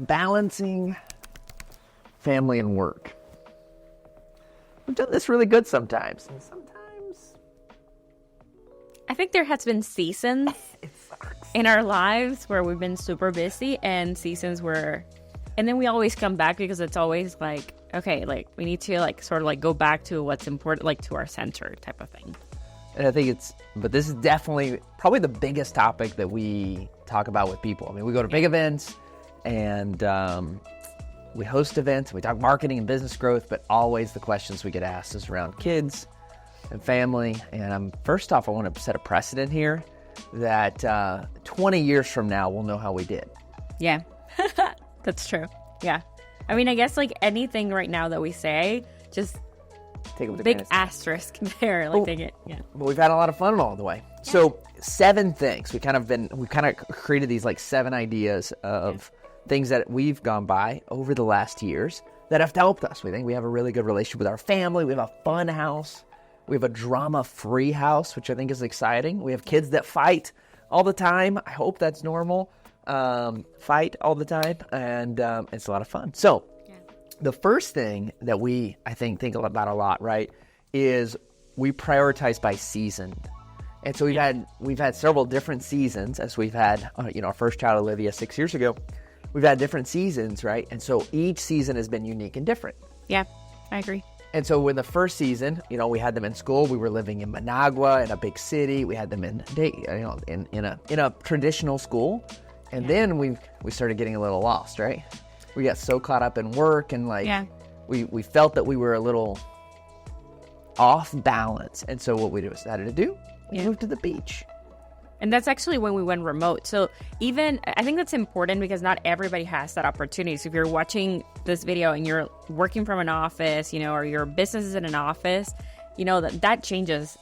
Balancing family and work. We've done this really good sometimes, and sometimes I think there has been seasons it sucks. in our lives where we've been super busy, and seasons where, and then we always come back because it's always like, okay, like we need to like sort of like go back to what's important, like to our center type of thing. And I think but this is definitely probably the biggest topic that we talk about with people. I mean, we go to big events and we host events, we talk marketing and business growth, but always the questions we get asked is around kids and family. And first off, I want to set a precedent here that 20 years from now, we'll know how we did. Yeah, that's true. Yeah. I mean, I guess like anything right now that we say, just Take it with a big grain of salt. asterisk there. Like, take it. Yeah. But we've had a lot of fun along the way. Yeah. So 7 things. We kind of created these like 7 ideas of things that we've gone by over the last years that have helped us. We think we have a really good relationship with our family. We have a fun house. We have a drama-free house, which I think is exciting. We have kids that fight all the time. I hope that's normal. Fight all the time. And it's a lot of fun. So the first thing that I think about a lot, right, is we prioritize by season. And so we've had several different seasons, as we've had, our first child, Olivia, 6 years ago. We've had different seasons, right? And so each season has been unique and different. Yeah, I agree. And so in the first season, we had them in school. We were living in Managua, in a big city. We had them in a traditional school. And then we started getting a little lost, right? We got so caught up in work and we felt that we were a little off balance. And so what we decided to do, we moved to the beach. And that's actually when we went remote. So I think that's important because not everybody has that opportunity. So if you're watching this video and you're working from an office, or your business is in an office, that changes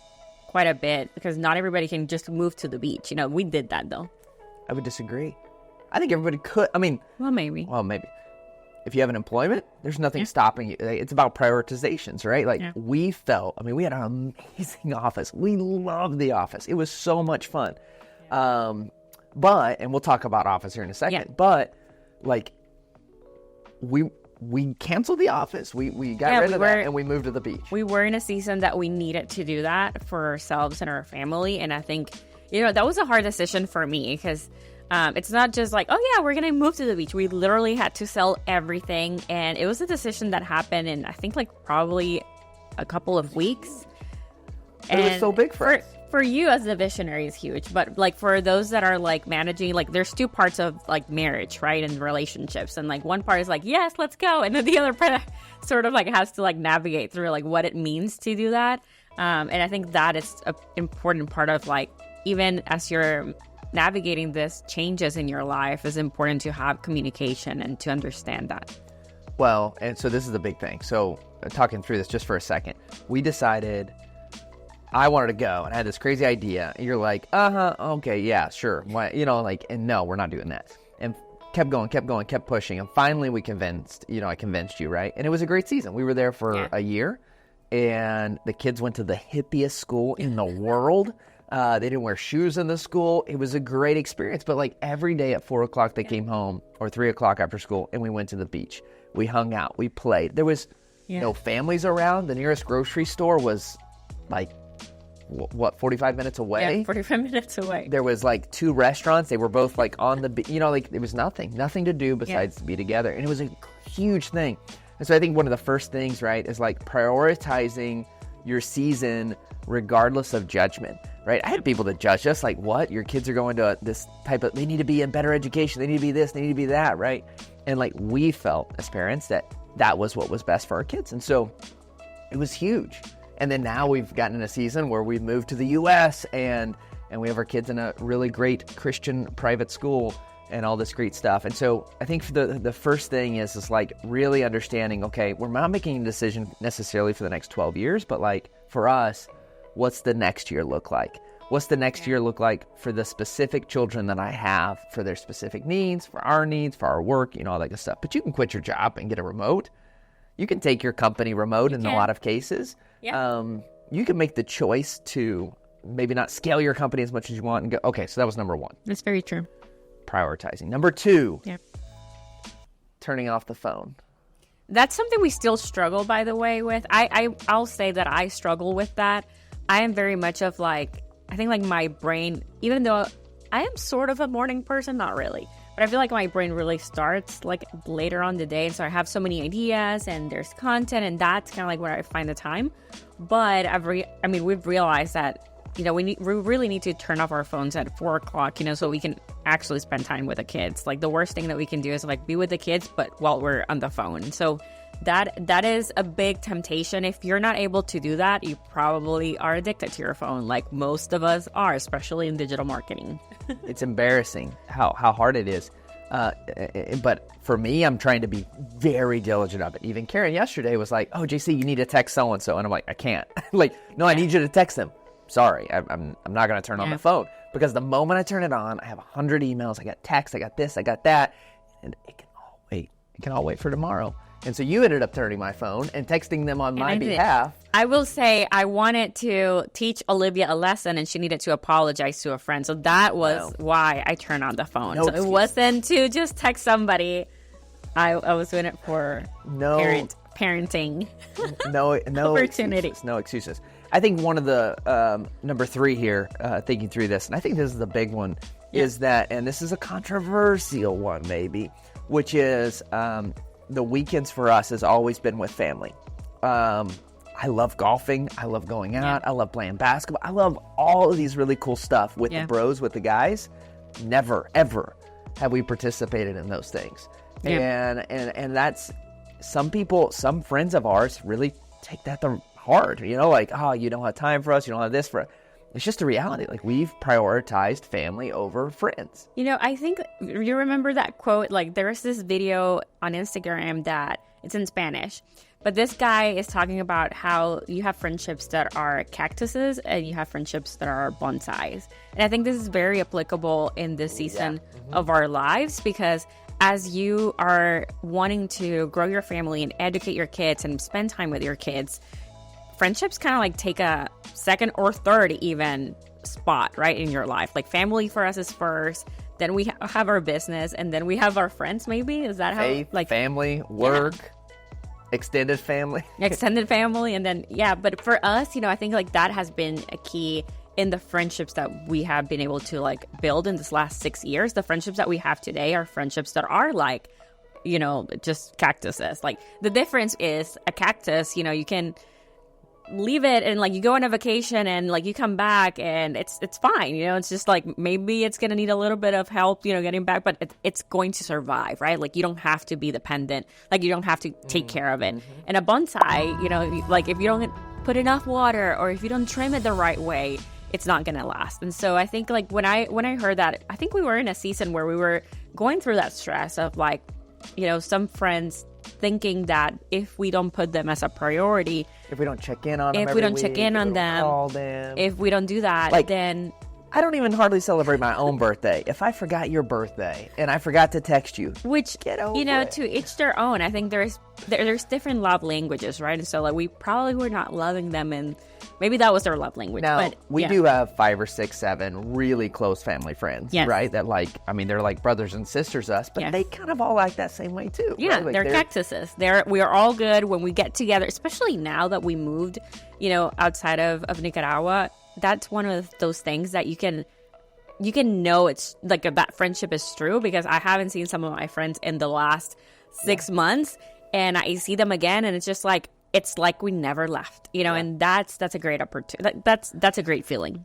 quite a bit because not everybody can just move to the beach. We did that though. I would disagree. I think everybody could. I mean, well, maybe. If you have an employment, there's nothing stopping you. It's about prioritizations, right? We had an amazing office. We loved the office. It was so much fun. And we'll talk about office here in a second, but we canceled the office. We got rid of that and we moved to the beach. We were in a season that we needed to do that for ourselves and our family. And I think, that was a hard decision for me because it's not just like, oh yeah, we're going to move to the beach. We literally had to sell everything. And it was a decision that happened in, I think, probably a couple of weeks. And it was so big for us. For you as a visionary is huge. But for those that are managing, there's 2 parts of marriage, right? And relationships. And one part is yes, let's go. And then the other part sort of has to navigate through what it means to do that. And I think that is an important part of even as you're navigating this changes in your life, is important to have communication and to understand that. Well, and so this is the big thing. So talking through this just for a second, we decided I wanted to go and I had this crazy idea. And you're like, okay, yeah, sure. Why, and no, we're not doing that. And kept going, kept pushing. And finally I convinced you, right? And it was a great season. We were there for a year and the kids went to the hippiest school in the world. They didn't wear shoes in the school. It was a great experience. But every day at 4 o'clock, they came home, or 3 o'clock after school, and we went to the beach. We hung out. We played. There was no families around. The nearest grocery store was 45 minutes away? Yeah, 45 minutes away. There was 2 restaurants. They were both on the beach. There was nothing to do besides to be together. And it was a huge thing. And so I think one of the first things, right, is prioritizing your season regardless of judgment, right? I had people that judge us what? Your kids are going to this type of, they need to be in better education. They need to be this, they need to be that, right? And we felt as parents that was what was best for our kids. And so it was huge. And then now we've gotten in a season where we've moved to the U.S. and we have our kids in a really great Christian private school and all this great stuff. And so I think the first thing is really understanding, okay, we're not making a decision necessarily for the next 12 years, but for us, what's the next year look like? What's the next year look like for the specific children that I have, for their specific needs, for our work, all that good stuff. But you can quit your job and get a remote. You can take your company remote in a lot of cases. Yeah. You can make the choice to maybe not scale your company as much as you want and go, okay, so that was number 1. That's very true. Prioritizing. Number 2, turning off the phone? That's something we still struggle, by the way, with. I'll say that I struggle with that. I am very much of like, I think like my brain, even though I am sort of a morning person, not really, but I feel like my brain really starts like later on the day. And so I have so many ideas and there's content, and that's kind of like where I find the time. But we've realized that, you know, we really need to turn off our phones at 4 o'clock, you know, so we can actually spend time with the kids. Like the worst thing that we can do is like be with the kids, but while we're on the phone. So that is a big temptation. If you're not able to do that, you probably are addicted to your phone, like most of us are, especially in digital marketing. It's embarrassing how hard it is. But for me, I'm trying to be very diligent of it. Even Karen yesterday was like, "Oh, JC, you need to text so-and-so." And I'm like, I can't. Like, no, I need you to text them. Sorry, I'm not going to turn on the phone, because the moment I turn it on, I have 100 emails. I got texts, I got this, I got that, and it can all wait. It can all wait for tomorrow. And so you ended up turning my phone and texting them on my behalf. I will say I wanted to teach Olivia a lesson, and she needed to apologize to a friend. So that was why I turned on the phone. No so excuse. It wasn't to just text somebody. I was doing it for parenting. No opportunity. No excuses. I think one of the number 3 here, thinking through this, and I think this is the big one, is that, and this is a controversial one maybe, which is the weekends for us has always been with family. I love golfing. I love going out. I love playing basketball. I love all of these really cool stuff with the bros, with the guys. Never, ever have we participated in those things. Yeah. And that's, some friends of ours really take that hard, you know, like, oh, you don't have time for us, you don't have this for us. It's just a reality. Like, we've prioritized family over friends. You know, I think you remember that quote, like there's this video on Instagram that it's in Spanish, but this guy is talking about how you have friendships that are cactuses and you have friendships that are bonsais. And I think this is very applicable in this season of our lives, because as you are wanting to grow your family and educate your kids and spend time with your kids, friendships kind of like take a second or third even spot, right, in your life. Like family for us is first, then we have our business, and then we have our friends maybe. Is that Faith, how? Like family, work, extended family. Extended family, and then, but for us, you know, I think like that has been a key in the friendships that we have been able to like build in this last 6 years. The friendships that we have today are friendships that are like, you know, just cactuses. Like the difference is a cactus, you know, you can leave it and like you go on a vacation and like you come back and it's fine, you know. It's just like maybe it's gonna need a little bit of help, you know, getting back, but it's going to survive, right? Like you don't have to be dependent, like you don't have to take care of it. And a bonsai, you know, like if you don't put enough water or if you don't trim it the right way, it's not gonna last. And so I think like when I heard that, I think we were in a season where we were going through that stress of like, you know, some friends thinking that if we don't put them as a priority, if we don't check in on them, if we don't check in on them, call them, if we don't do that, like, then I don't even hardly celebrate my own birthday. If I forgot your birthday and I forgot to text you, which, you know, to each their own. I think there's different love languages, right? And so like we probably were not loving them, and maybe that was their love language. Now, but we do have 5 or 6, 7 really close family friends, right? That like, I mean, they're like brothers and sisters to us, but they kind of all act that same way too. Yeah, right? Like they're cactuses. We are all good when we get together, especially now that we moved, you know, outside of Nicaragua. That's one of those things that you can know it's like that friendship is true, because I haven't seen some of my friends in the last 6 months, and I see them again, and it's just like, it's like we never left, you know, and that's a great opportunity. That's a great feeling.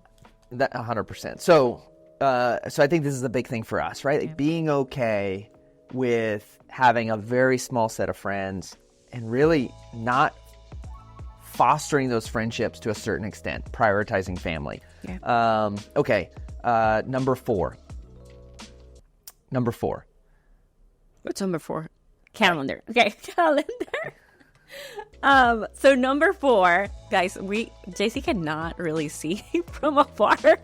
That 100%. So I think this is a big thing for us, right? Like being okay with having a very small set of friends and really not fostering those friendships to a certain extent, prioritizing family. Okay. Number 4. What's number 4? Calendar. Okay, calendar. So number 4, guys, JC cannot really see from afar.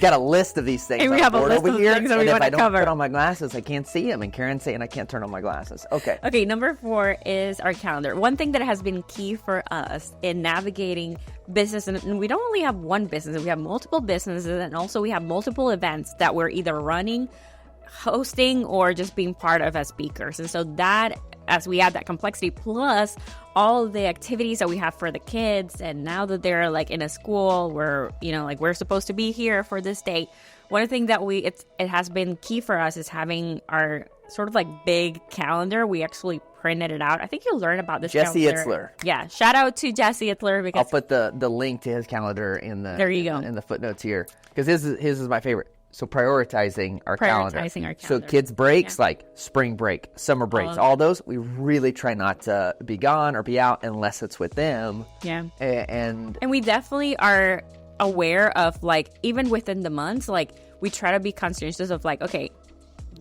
Got a list of these things. And we have a list of things that we want to cover. If I don't put on my glasses, I can't see them. And Karen's saying I can't turn on my glasses. Okay, number 4 is our calendar. One thing that has been key for us in navigating business, and we don't only have one business, we have multiple businesses, and also we have multiple events that we're either running, hosting or just being part of as speakers. And so that, as we add that complexity plus all the activities that we have for the kids, and now that they're like in a school where, you know, like we're supposed to be here for this date, one of the things that it has been key for us is having our sort of like big calendar. We actually printed it out. I think you'll learn about this. Jesse calendar. Itzler. Yeah, shout out to Jesse Itzler, because I'll put the link to his calendar in the there you go in the footnotes here, because his is my favorite. So prioritizing our calendar. So kids breaks, like spring break, summer breaks, all those, we really try not to be gone or be out unless it's with them. Yeah. And we definitely are aware of, like, even within the months, like we try to be conscientious of like, okay,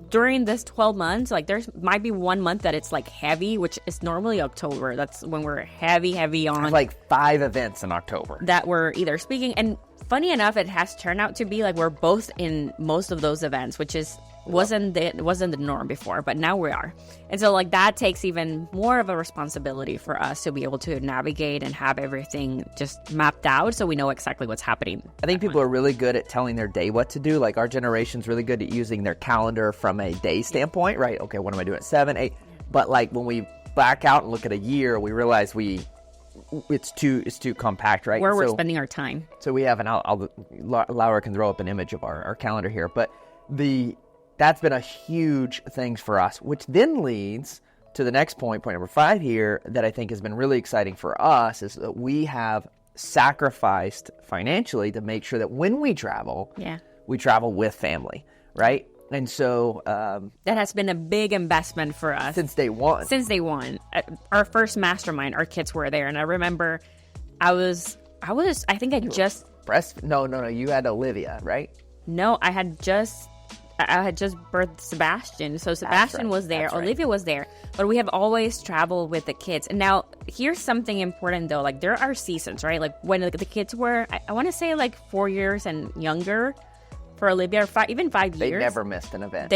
during this 12 months, like there might be one month that it's like heavy, which is normally October. That's when we're heavy on. Like 5 events in October that we're either speaking. And funny enough, it has turned out to be like we're both in most of those events, which is wasn't the norm before, but now we are. And so like that takes even more of a responsibility for us to be able to navigate and have everything just mapped out so we know exactly what's happening. I think people are really good at telling their day what to do. Like our generation's really good at using their calendar from a day standpoint, right? Okay, what am I doing at 7, 8? But like when we back out and look at a year, we realize it's too compact, right? Where we're spending our time. So we have, and Laura can throw up an image of our calendar here, but that's been a huge thing for us, which then leads to the next point number 5 here, that I think has been really exciting for us, is that we have sacrificed financially to make sure that when we travel, we travel with family, right? And so that has been a big investment for us since day one. Our first mastermind, our kids were there, and I remember I think I just no, you had Olivia, right? No, I had just birthed Sebastian. So Sebastian was there, Olivia was there, but we have always traveled with the kids. And now here's something important though, like there are seasons, right? Like when the kids were, I want to say like 4 years and younger for Olivia, or even 5 years. They never missed an event.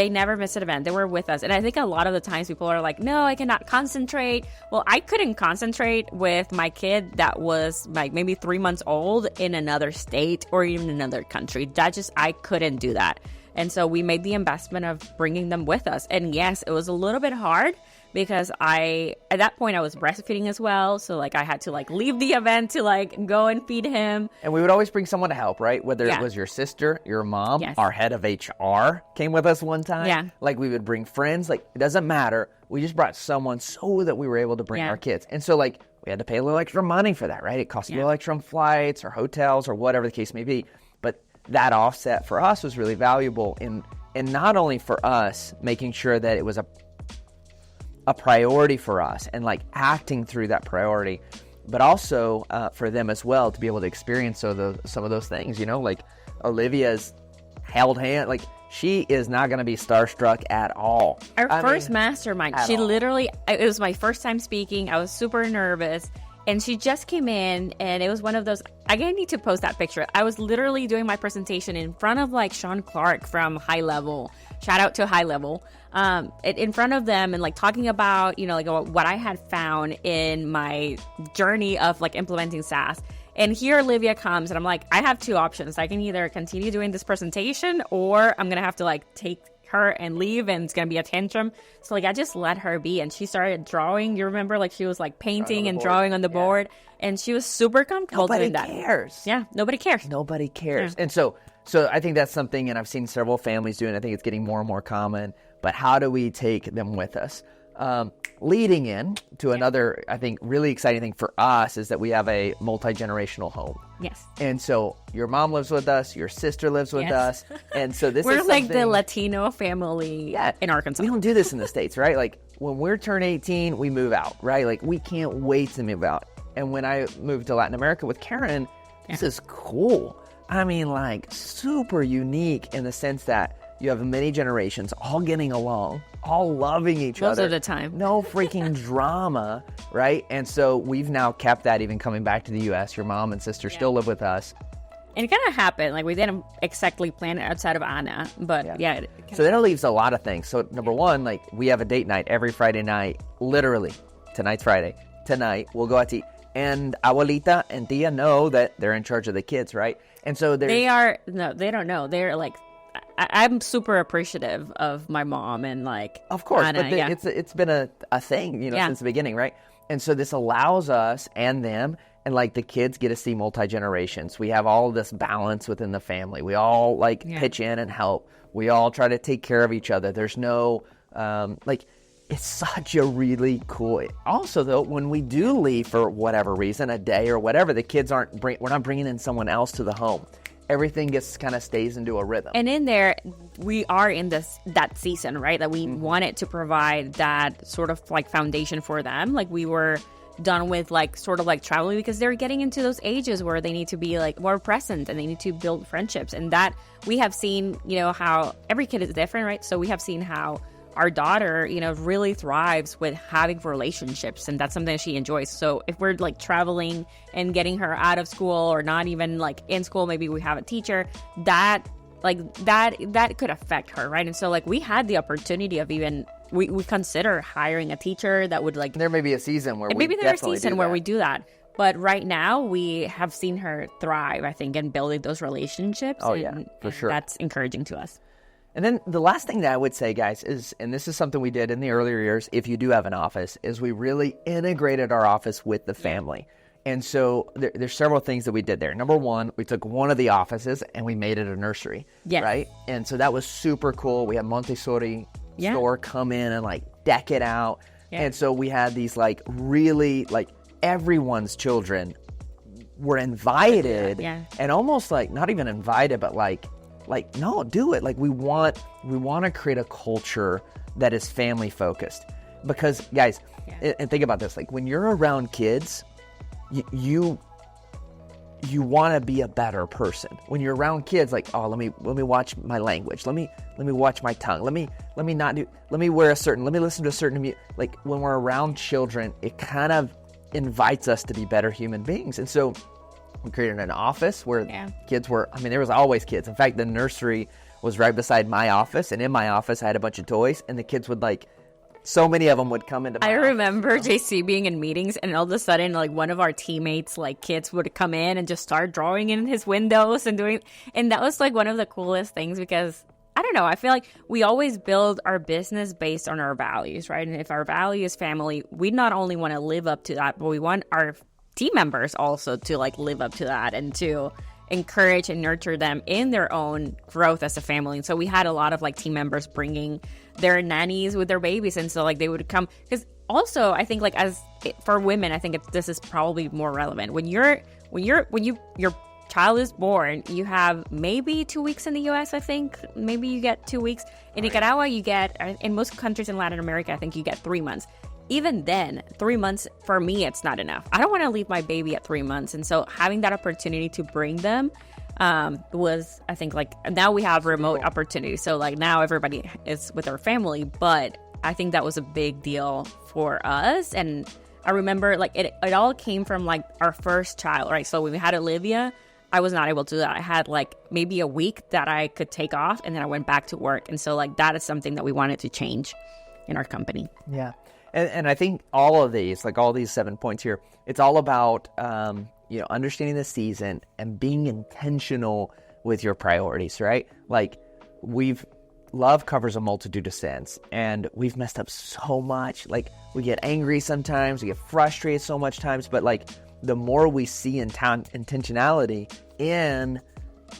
They were with us. And I think a lot of the times people are like, no, I cannot concentrate. Well, I couldn't concentrate with my kid that was like maybe 3 months old in another state or even another country. I couldn't do that. And so we made the investment of bringing them with us. And yes, it was a little bit hard because at that point I was breastfeeding as well. So like I had to like leave the event to like go and feed him. And we would always bring someone to help, right? Whether it was your sister, your mom, our head of HR came with us one time. Yeah. Like we would bring friends, like it doesn't matter. We just brought someone so that we were able to bring our kids. And so like we had to pay a little extra money for that, right? It cost a little extra on flights or hotels or whatever the case may be. But that offset for us was really valuable in not only for us making sure that it was a priority for us and like acting through that priority, but also for them as well to be able to experience some of those things, you know, like Olivia's held hand, like she is not going to be starstruck at all. Our first mastermind, she literally, it was my first time speaking. I was super nervous. And she just came in, and it was one of those, I need to post that picture. I was literally doing my presentation in front of like Sean Clark from High Level. Shout out to High Level. In front of them and like talking about, you know, like what I had found in my journey of like implementing SaaS. And here Olivia comes, and I'm like, I have 2 options. I can either continue doing this presentation, or I'm going to have to like take her and leave, and it's gonna be a tantrum. So like I just let her be, and she started drawing. You remember, like she was like painting and drawing on the board, and she was super comfortable doing that. Nobody cares. Yeah, nobody cares. Nobody cares. Yeah. And so I think that's something, and I've seen several families do, and I think it's getting more and more common. But how do we take them with us? Leading in to another, I think, really exciting thing for us is that we have a multi-generational home. Yes. And so your mom lives with us, your sister lives with us. And so we're like the Latino family in Arkansas. We don't do this in the States, right? Like when we're turn 18, we move out, right? Like we can't wait to move out. And when I moved to Latin America with Karen, this is cool. I mean, like super unique in the sense that you have many generations all getting along, all loving each other. Most of the time. No freaking drama, right? And so we've now kept that even coming back to the U.S. Your mom and sister still live with us. And it kind of happened. Like we didn't exactly plan it outside of Anna, but So then it leaves a lot of things. So number one, like we have a date night every Friday night. Literally, tonight's Friday. Tonight, we'll go out to eat. And Abuelita and Tia know that they're in charge of the kids, right? And so they don't know. They're like, I'm super appreciative of my mom and like, of course, Anna, but it's been a thing, since the beginning, right? And so this allows us and them, and like the kids get to see multi-generations. We have all this balance within the family. We all pitch in and help. We all try to take care of each other. There's no, it's such a really cool. Also, though, when we do leave for whatever reason, a day or whatever, the kids we're not bringing in someone else to the home. Everything kind of stays into a rhythm. And in there, we are in that season, right? That we wanted to provide that sort of like foundation for them. Like we were done with like sort of like traveling because they're getting into those ages where they need to be like more present and they need to build friendships. And that we have seen, how every kid is different, right? So we have seen how our daughter, really thrives with having relationships, and that's something that she enjoys. So if we're like traveling and getting her out of school or not even like in school, maybe we have a teacher that could affect her, right? And so like we had the opportunity of even we consider hiring a teacher that would like. There may be a season where we do that. But right now we have seen her thrive, I think, in building those relationships. Oh, yeah, for sure. That's encouraging to us. And then the last thing that I would say, guys, is, and this is something we did in the earlier years, if you do have an office, is we really integrated our office with the family. And so there's several things that we did there. Number one, we took one of the offices and we made it a nursery, right? And so that was super cool. We had Montessori store come in and like deck it out. Yeah. And so we had these like really like everyone's children were invited and almost like not even invited, but like, no, do it. Like we want to create a culture that is family focused, because guys, and think about this, like when you're around kids, you want to be a better person. When you're around kids, like, oh, let me watch my language. Let me watch my tongue. Let me listen to a certain like when we're around children, it kind of invites us to be better human beings. And so we created an office where kids were, there was always kids. In fact, the nursery was right beside my office, and in my office I had a bunch of toys, and the kids would so many of them would come into my office. Remember JC being in meetings, and all of a sudden, like one of our teammates, like kids would come in and just start drawing in his windows and that was like one of the coolest things, because I don't know, I feel like we always build our business based on our values, right? And if our value is family, we not only want to live up to that, but we want our team members also to like live up to that and to encourage and nurture them in their own growth as a family. And so we had a lot of like team members bringing their nannies with their babies, and so like they would come, because also I think like for women, I think this is probably more relevant when your child is born, you have maybe 2 weeks in the US. I think maybe you get 2 weeks in Nicaragua. You get, in most countries in Latin America, I think you get 3 months. Even then, 3 months, for me, it's not enough. I don't want to leave my baby at 3 months. And so having that opportunity to bring them was, I think, like, now we have remote opportunities. So, like, now everybody is with their family. But I think that was a big deal for us. And I remember, like, it all came from, like, our first child, right? So when we had Olivia, I was not able to do that. I had, like, maybe a week that I could take off, and then I went back to work. And so, like, that is something that we wanted to change in our company. Yeah. And I think all of these, like all these 7 points here, it's all about, understanding the season and being intentional with your priorities, right? Like love covers a multitude of sins, and we've messed up so much. Like we get angry sometimes, we get frustrated so much times, but like the more we see intentionality in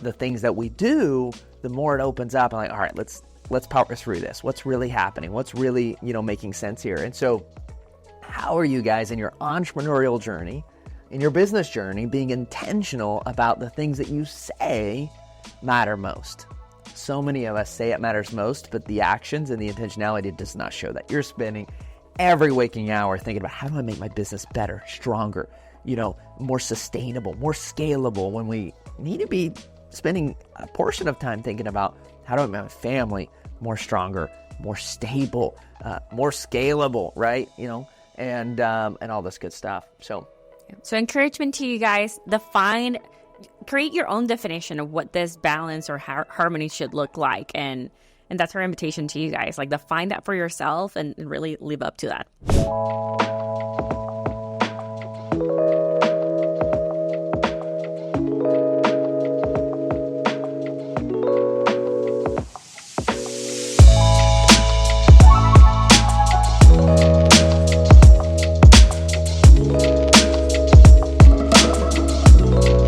the things that we do, the more it opens up. And like, all right, let's power through this. What's really happening? What's really, making sense here? And so how are you guys in your entrepreneurial journey, in your business journey, being intentional about the things that you say matter most? So many of us say it matters most, but the actions and the intentionality does not show that. You're spending every waking hour thinking about, how do I make my business better, stronger, more sustainable, more scalable, when we need to be spending a portion of time thinking about, how do I make my family more stronger, more stable, more scalable, right? And all this good stuff. So encouragement to you guys, create your own definition of what this balance or harmony should look like. And that's our invitation to you gudefine that for yourself and really live up to that.